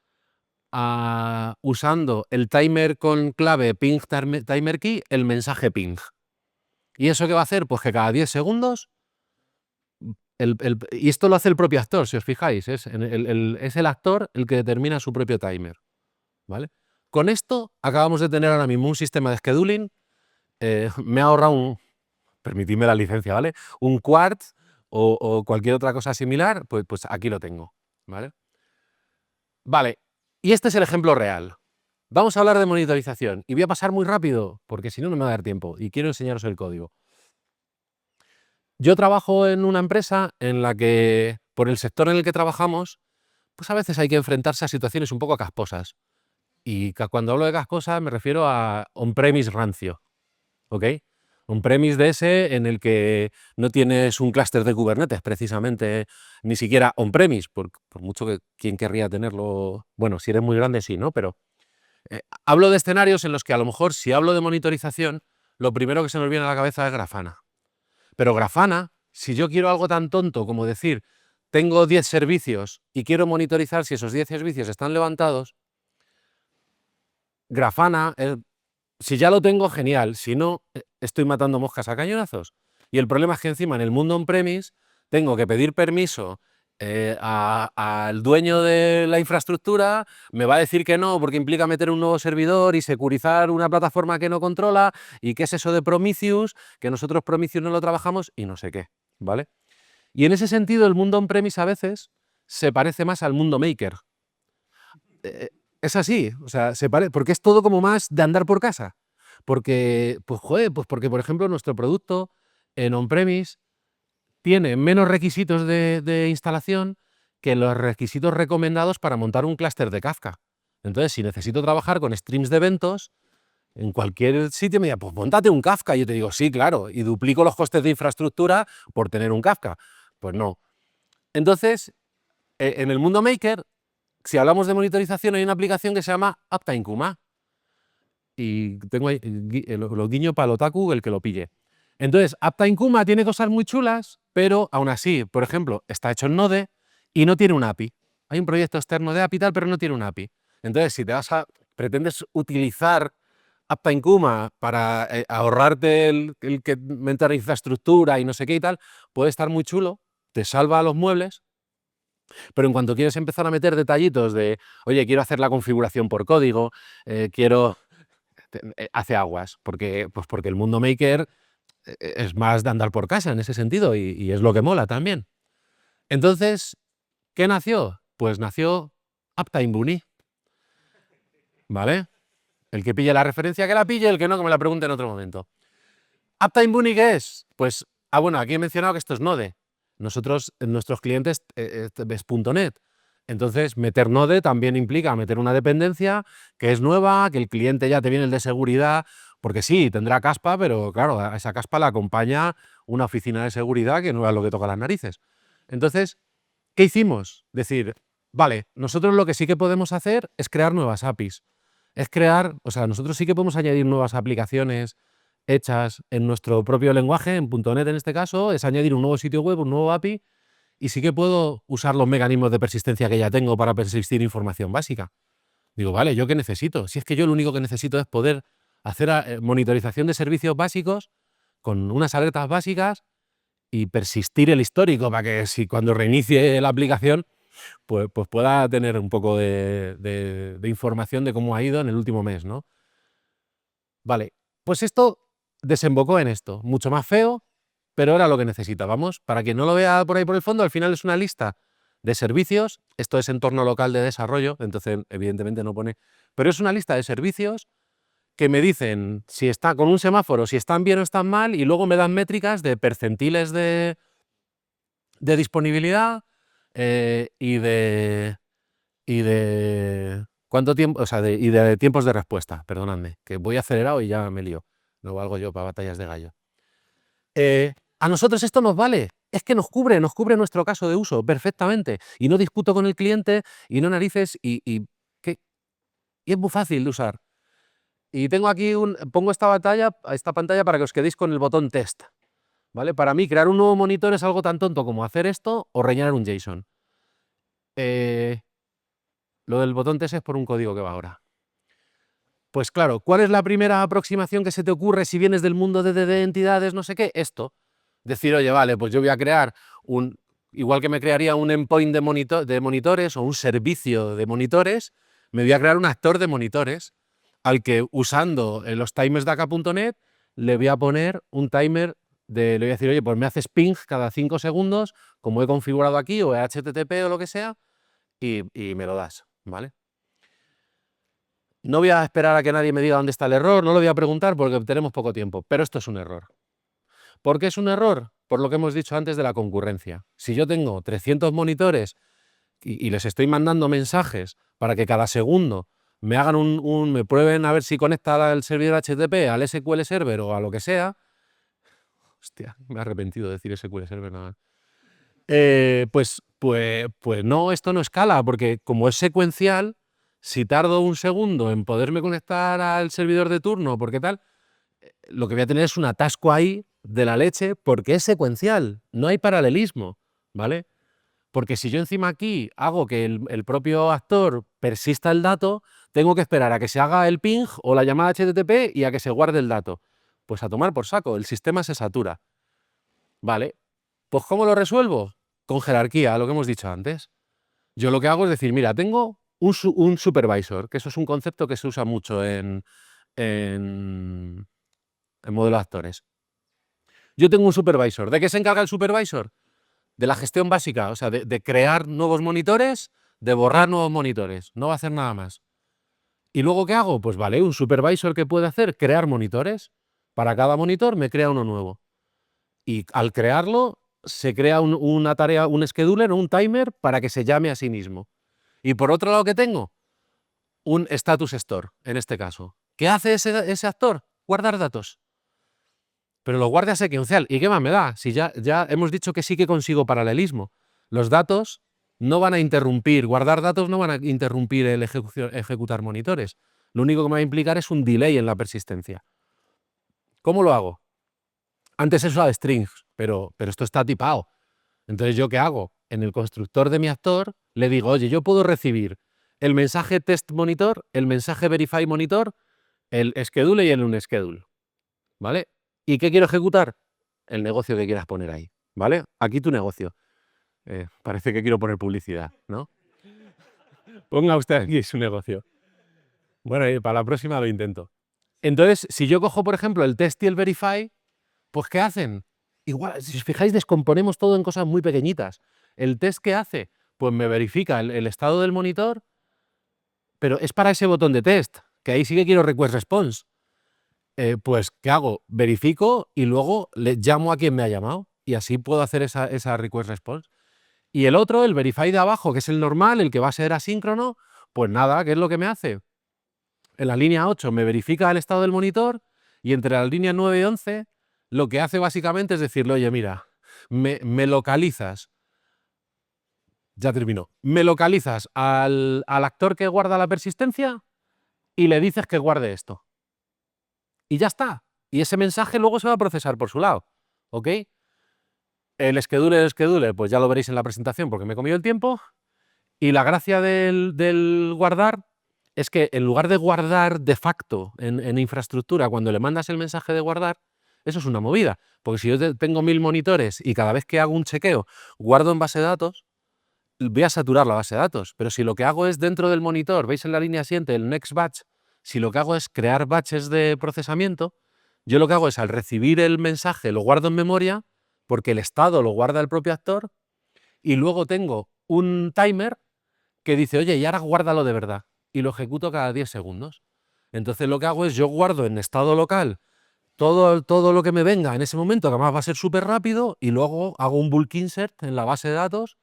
usando el timer con clave ping timer key el mensaje ping. ¿Y eso qué va a hacer? Pues que cada 10 segundos, y esto lo hace el propio actor, si os fijáis, es el actor el que determina su propio timer, ¿vale? Con esto acabamos de tener ahora mismo un sistema de scheduling, me ha ahorrado permitidme la licencia, ¿vale? Un Quartz o cualquier otra cosa similar, pues aquí lo tengo, ¿vale? Vale, y este es el ejemplo real. Vamos a hablar de monitorización y voy a pasar muy rápido, porque si no, no me va a dar tiempo y quiero enseñaros el código. Yo trabajo en una empresa en la que, por el sector en el que trabajamos, pues a veces hay que enfrentarse a situaciones un poco casposas. Y cuando hablo de casposas me refiero a on-premise rancio, ¿ok? On-premise de ese en el que no tienes un clúster de Kubernetes, precisamente, ni siquiera on-premise, por mucho que quien querría tenerlo, bueno, si eres muy grande sí, ¿no? Pero hablo de escenarios en los que a lo mejor si hablo de monitorización, lo primero que se nos viene a la cabeza es Grafana. Pero Grafana, si yo quiero algo tan tonto como decir, tengo 10 servicios y quiero monitorizar si esos 10 servicios están levantados, Grafana, si ya lo tengo, genial. Si no, estoy matando moscas a cañonazos. Y el problema es que encima en el mundo on-premise tengo que pedir permiso al dueño de la infraestructura, me va a decir que no porque implica meter un nuevo servidor y securizar una plataforma que no controla, y qué es eso de Prometheus, que nosotros Prometheus no lo trabajamos y no sé qué, ¿vale? Y en ese sentido el mundo on-premise a veces se parece más al mundo maker. Es así, o sea, porque es todo como más de andar por casa. Porque, pues joder, pues porque por ejemplo nuestro producto en on-premise tiene menos requisitos de instalación que los requisitos recomendados para montar un clúster de Kafka. Entonces, si necesito trabajar con streams de eventos, en cualquier sitio me diga, pues móntate un Kafka. Y yo te digo, sí, claro, y duplico los costes de infraestructura por tener un Kafka. Pues no. Entonces, en el mundo maker, si hablamos de monitorización, hay una aplicación que se llama Uptime Kuma. Y tengo ahí, lo guiño para el otaku, el que lo pille. Entonces, Uptime Kuma tiene cosas muy chulas, pero aún así, por ejemplo, está hecho en Node y no tiene un API. Hay un proyecto externo de API y tal, pero no tiene un API. Entonces, si pretendes utilizar Uptime Kuma para ahorrarte el que meter infraestructura y no sé qué y tal, puede estar muy chulo, te salva a los muebles, pero en cuanto quieres empezar a meter detallitos de, oye, quiero hacer la configuración por código, hace aguas, porque el mundo maker es más de andar por casa en ese sentido y es lo que mola también. Entonces, ¿qué nació? Pues nació Uptime Bunny, ¿vale? El que pille la referencia que la pille, el que no, que me la pregunte en otro momento. ¿Uptime Bunny qué es? Pues, bueno, aquí he mencionado que esto es Node. Nosotros, nuestros clientes es .NET. Entonces, meter Node también implica meter una dependencia que es nueva, que el cliente ya te viene el de seguridad, porque sí, tendrá caspa, pero claro, a esa caspa la acompaña una oficina de seguridad que no es lo que toca las narices. Entonces, ¿qué hicimos? Decir, vale, nosotros lo que sí que podemos hacer es crear nuevas APIs. Nosotros sí que podemos añadir nuevas aplicaciones hechas en nuestro propio lenguaje, en .NET en este caso, es añadir un nuevo sitio web, un nuevo API, y sí que puedo usar los mecanismos de persistencia que ya tengo para persistir información básica. Digo, vale, ¿yo qué necesito? Si es que yo lo único que necesito es poder hacer monitorización de servicios básicos con unas alertas básicas y persistir el histórico para que si cuando reinicie la aplicación pues pueda tener un poco de información de cómo ha ido en el último mes, ¿no? Vale, pues esto desembocó en esto. Mucho más feo, pero era lo que necesitábamos. Para quien no lo vea por ahí por el fondo, al final es una lista de servicios. Esto es entorno local de desarrollo, entonces evidentemente no pone... Pero es una lista de servicios que me dicen si está con un semáforo, si están bien o están mal, y luego me dan métricas de percentiles de disponibilidad y de cuánto tiempo, o sea, y de tiempos de respuesta, perdonadme, que voy acelerado y ya me lío. No valgo yo para batallas de gallo. A nosotros esto nos vale, es que nos cubre nuestro caso de uso perfectamente. Y no discuto con el cliente y no narices y es muy fácil de usar. Y tengo aquí pongo esta pantalla para que os quedéis con el botón test. ¿Vale? Para mí, crear un nuevo monitor es algo tan tonto como hacer esto o rellenar un JSON. Lo del botón test es por un código que va ahora. Pues claro, ¿cuál es la primera aproximación que se te ocurre si vienes del mundo de entidades, no sé qué? Esto. Decir, oye, vale, pues yo voy a crear igual que me crearía un endpoint de monitores o un servicio de monitores, me voy a crear un actor de monitores al que usando los timers de acá.net le voy a poner un timer le voy a decir, oye, pues me haces ping cada 5 segundos, como he configurado aquí, o HTTP o lo que sea, y me lo das, ¿vale? No voy a esperar a que nadie me diga dónde está el error, no lo voy a preguntar porque tenemos poco tiempo, pero esto es un error. ¿Por qué es un error? Por lo que hemos dicho antes de la concurrencia. Si yo tengo 300 monitores y les estoy mandando mensajes para que cada segundo me hagan me prueben a ver si conecta el servidor HTTP al SQL Server o a lo que sea. Hostia, me he arrepentido de decir SQL Server nada más. Pues no, esto no escala, porque como es secuencial, si tardo un segundo en poderme conectar al servidor de turno, porque tal, lo que voy a tener es un atasco ahí de la leche, porque es secuencial, no hay paralelismo, ¿vale? Porque si yo encima aquí hago que el propio actor persista el dato, tengo que esperar a que se haga el ping o la llamada HTTP y a que se guarde el dato. Pues a tomar por saco, el sistema se satura. Vale, pues ¿cómo lo resuelvo? Con jerarquía, lo que hemos dicho antes. Yo lo que hago es decir, mira, tengo un supervisor, que eso es un concepto que se usa mucho en modelos de actores. Yo tengo un supervisor. ¿De qué se encarga el supervisor? De la gestión básica, o sea, de crear nuevos monitores, de borrar nuevos monitores. No va a hacer nada más. ¿Y luego qué hago? Pues vale, un supervisor que puede hacer crear monitores. Para cada monitor me crea uno nuevo. Y al crearlo, se crea una tarea, un scheduler o un timer para que se llame a sí mismo. Y por otro lado, ¿qué tengo? Un status store, en este caso. ¿Qué hace ese actor? Guardar datos. Pero lo guarda secuencial. ¿Y qué más me da? Si ya hemos dicho que sí que consigo paralelismo. Los datos no van a interrumpir, guardar datos no van a interrumpir el ejecutar monitores. Lo único que me va a implicar es un delay en la persistencia. ¿Cómo lo hago? Antes se usaba strings, pero esto está tipado. Entonces, ¿yo qué hago? En el constructor de mi actor le digo, oye, yo puedo recibir el mensaje test monitor, el mensaje verify monitor, el schedule y el unschedule. ¿Vale? ¿Y qué quiero ejecutar? El negocio que quieras poner ahí. ¿Vale? Aquí tu negocio. Parece que quiero poner publicidad, ¿no? Ponga usted aquí su negocio. Bueno, para la próxima lo intento. Entonces, si yo cojo, por ejemplo, el test y el verify, pues ¿qué hacen? Igual, si os fijáis, descomponemos todo en cosas muy pequeñitas. El test que hace, pues me verifica el estado del monitor, pero es para ese botón de test, que ahí sí que quiero request response. Pues, ¿qué hago? Verifico y luego le llamo a quien me ha llamado y así puedo hacer esa request response. Y el otro, el verify de abajo, que es el normal, el que va a ser asíncrono, pues nada, ¿qué es lo que me hace? En la línea 8 me verifica el estado del monitor y entre las líneas 9 y 11 lo que hace básicamente es decirle, oye, mira, me localizas, ya terminó, me localizas al actor que guarda la persistencia y le dices que guarde esto. Y ya está. Y ese mensaje luego se va a procesar por su lado. ¿Ok? El scheduler, pues ya lo veréis en la presentación porque me he comido el tiempo. Y la gracia del guardar es que en lugar de guardar de facto en infraestructura, cuando le mandas el mensaje de guardar, eso es una movida. Porque si yo tengo 1000 monitores y cada vez que hago un chequeo guardo en base de datos, voy a saturar la base de datos. Pero si lo que hago es dentro del monitor, veis en la línea siguiente, el next batch, si lo que hago es crear batches de procesamiento, yo lo que hago es, al recibir el mensaje, lo guardo en memoria, porque el estado lo guarda el propio actor, y luego tengo un timer que dice, oye, y ahora guárdalo de verdad, y lo ejecuto cada 10 segundos. Entonces lo que hago es, yo guardo en estado local todo lo que me venga en ese momento, que además va a ser súper rápido, y luego hago un bulk insert en la base de datos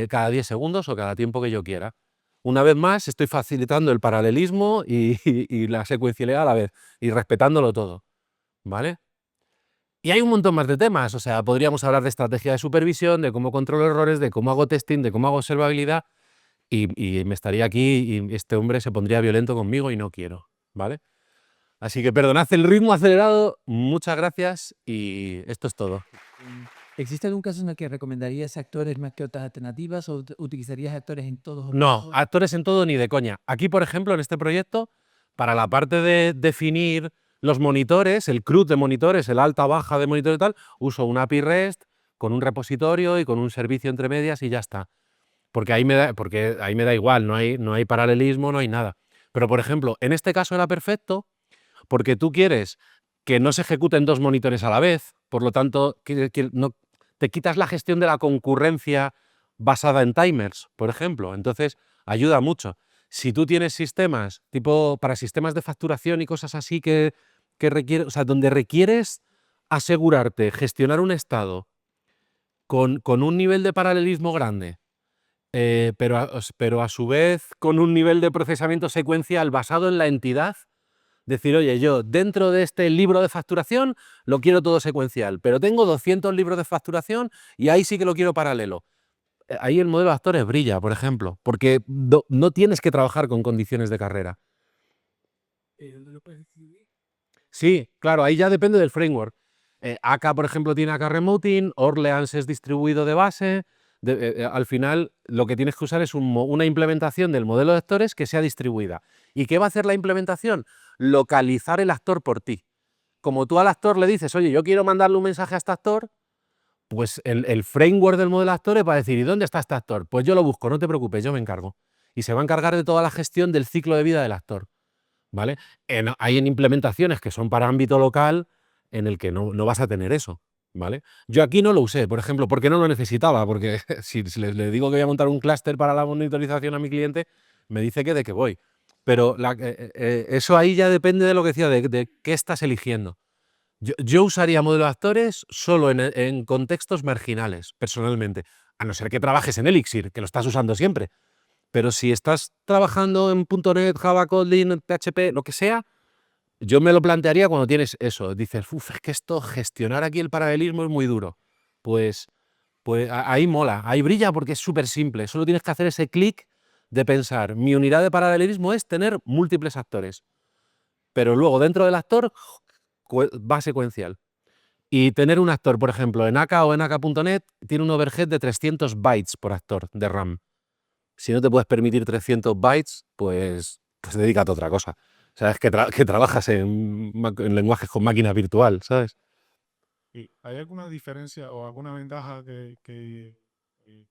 cada 10 segundos o cada tiempo que yo quiera. Una vez más, estoy facilitando el paralelismo y la secuencialidad a la vez, y respetándolo todo, ¿vale? Y hay un montón más de temas, o sea, podríamos hablar de estrategia de supervisión, de cómo controlo errores, de cómo hago testing, de cómo hago observabilidad, y me estaría aquí y este hombre se pondría violento conmigo y no quiero, ¿vale? Así que perdonad el ritmo acelerado, muchas gracias y esto es todo. ¿Existe algún caso en el que recomendarías actores más que otras alternativas o utilizarías actores en todos? No, actores en todo ni de coña. Aquí, por ejemplo, en este proyecto, para la parte de definir los monitores, el CRUD de monitores, el alta, baja de monitores y tal, uso un API REST con un repositorio y con un servicio entre medias y ya está. Porque ahí me da igual, no hay paralelismo, no hay nada. Pero, por ejemplo, en este caso era perfecto porque tú quieres que no se ejecuten 2 monitores a la vez, por lo tanto, no, te quitas la gestión de la concurrencia basada en timers, por ejemplo. Entonces, ayuda mucho. Si tú tienes sistemas, tipo para sistemas de facturación y cosas así que requieren, o sea, donde requieres asegurarte, gestionar un estado con un nivel de paralelismo grande, pero a su vez con un nivel de procesamiento secuencial basado en la entidad, decir, oye, yo dentro de este libro de facturación lo quiero todo secuencial, pero tengo 200 libros de facturación y ahí sí que lo quiero paralelo. Ahí el modelo de actores brilla, por ejemplo, porque no tienes que trabajar con condiciones de carrera. ¿Dónde lo puedes escribir? Sí, claro, ahí ya depende del framework. AK, por ejemplo, tiene AK Remoting, Orleans es distribuido de base. Al final, lo que tienes que usar es una implementación del modelo de actores que sea distribuida. ¿Y qué va a hacer la implementación? Localizar el actor por ti. Como tú al actor le dices, oye, yo quiero mandarle un mensaje a este actor, pues el framework del modelo de actores va a decir, ¿y dónde está este actor? Pues yo lo busco, no te preocupes, yo me encargo. Y se va a encargar de toda la gestión del ciclo de vida del actor, ¿vale? Hay en implementaciones que son para ámbito local en el que no vas a tener eso, ¿vale? Yo aquí no lo usé, por ejemplo, porque no lo necesitaba, porque si le digo que voy a montar un clúster para la monitorización a mi cliente, me dice que de qué voy. Pero eso ahí ya depende de lo que decía, de qué estás eligiendo. Yo usaría modelo de actores solo en contextos marginales, personalmente, a no ser que trabajes en Elixir, que lo estás usando siempre. Pero si estás trabajando en .NET, Java, Kotlin, PHP, lo que sea, yo me lo plantearía cuando tienes eso. Dices, uff, es que esto, gestionar aquí el paralelismo es muy duro. Pues ahí mola, ahí brilla porque es súper simple. Solo tienes que hacer ese clic de pensar, mi unidad de paralelismo es tener múltiples actores. Pero luego dentro del actor va secuencial. Y tener un actor, por ejemplo, en AK o en AK.NET, tiene un overhead de 300 bytes por actor de RAM. Si no te puedes permitir 300 bytes, pues dedícate a otra cosa. Sabes que trabajas en lenguajes con máquina virtual, ¿sabes? ¿Y hay alguna diferencia o alguna ventaja que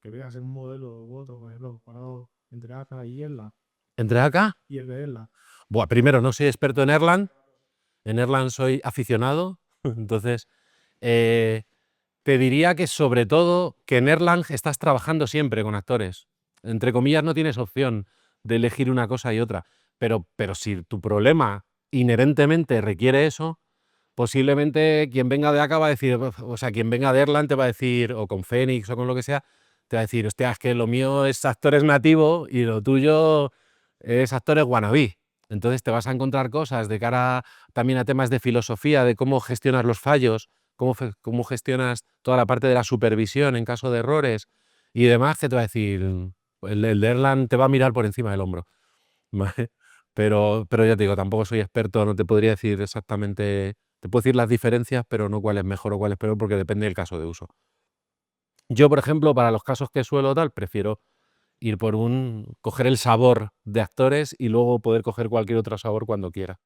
veas en un modelo u otro, por ejemplo, comparado entre AK y Erlang ¿Entre AK? y el de Erlang? Buah, primero, no soy experto en Erlang. En Erlang soy aficionado. Entonces, te diría que sobre todo que en Erlang estás trabajando siempre con actores. Entre comillas, no tienes opción de elegir una cosa y otra. Pero si tu problema inherentemente requiere eso, posiblemente quien venga de acá va a decir, o sea, quien venga de Erlang te va a decir, o con Phoenix o con lo que sea, te va a decir, hostia, es que lo mío es actores nativo y lo tuyo es actores wannabe. Entonces te vas a encontrar cosas de cara también a temas de filosofía, de cómo gestionar los fallos, cómo gestionas toda la parte de la supervisión en caso de errores y demás, que te va a decir, el de Erlang te va a mirar por encima del hombro. ¿Vale? Pero ya te digo, tampoco soy experto, no te podría decir exactamente, te puedo decir las diferencias, pero no cuál es mejor o cuál es peor, porque depende del caso de uso. Yo, por ejemplo, para los casos que suelo tal, prefiero ir coger el sabor de actores y luego poder coger cualquier otro sabor cuando quiera.